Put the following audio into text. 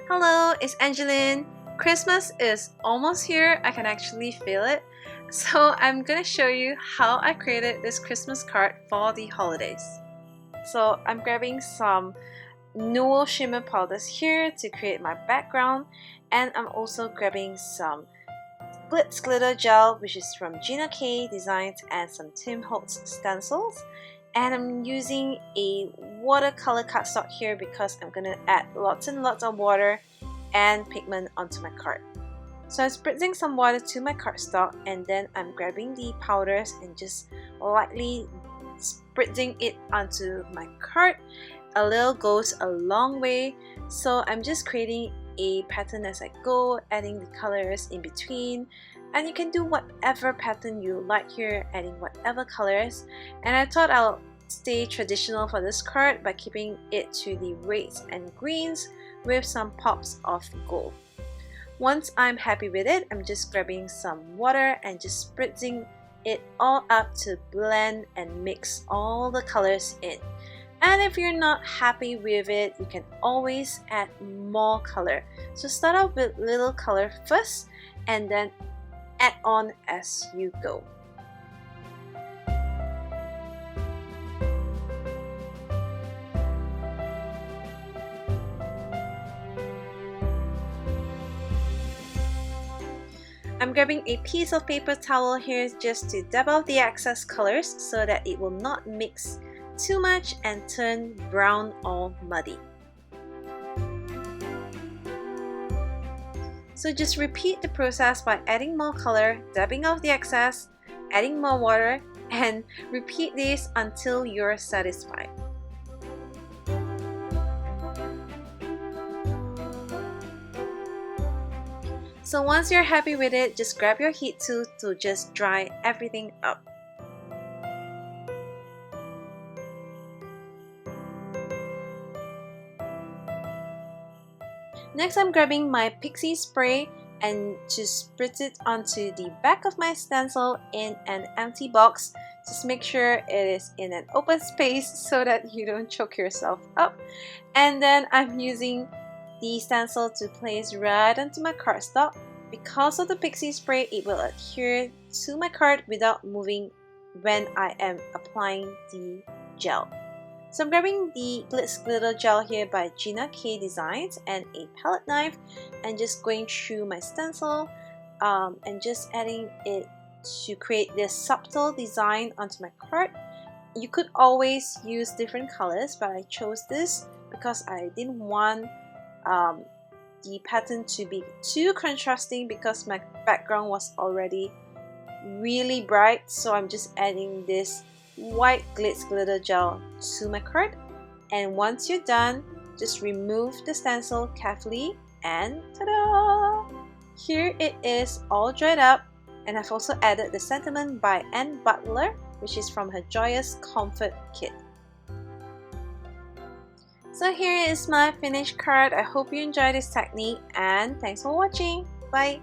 Hello, it's Angeline. Christmas is almost here. I can actually feel it. So I'm gonna show you how I created this Christmas card for the holidays. So I'm grabbing some Nuvo shimmer powders here to create my background, and I'm also grabbing some Glitz glitter gel, which is from Gina Designs, and some Holtz stencils. And I'm using a watercolor cardstock here because I'm gonna add lots and lots of water and pigment onto my card. So I'm spritzing some water to my cardstock, and then I'm grabbing the powders and just lightly spritzing it onto my card. A little goes a long way, so I'm just creating a pattern as I go, adding the colors in between, and you can do whatever pattern you like here, adding whatever colors. And I thought I'll stay traditional for this card by keeping it to the reds and greens with some pops of gold. Once I'm happy with it, I'm just grabbing some water and just spritzing it all up to blend and mix all the colors in. And if you're not happy with it, you can always add more color. So start out with little color first and then add on as you go. I'm grabbing a piece of paper towel here just to dab out the excess colors so that it will not mix too much and turn brown or muddy. So just repeat the process by adding more color, dabbing off the excess, adding more water, and repeat this until you're satisfied. So once you're happy with it, just grab your heat tool to just dry everything up. Next, I'm grabbing my pixie spray and to spritz it onto the back of my stencil in an empty box. Just make sure it is in an open space so that you don't choke yourself up. And then I'm using the stencil to place right onto my cardstock. Because of the pixie spray, it will adhere to my card without moving when I am applying the gel. So I'm grabbing the Glitz glitter gel here by Gina Designs and a palette knife and just going through my stencil and just adding it to create this subtle design onto my card. You could always use different colors, but I chose this because I didn't want the pattern to be too contrasting because my background was already really bright. So I'm just adding this white Glitz glitter gel to my card, and once you're done, just remove the stencil carefully and ta-da! Here it is all dried up, and I've also added the sentiment by Butler, which is from her Joyous Comfort Kit. So here is my finished card. I hope you enjoyed this technique, and thanks for watching. Bye!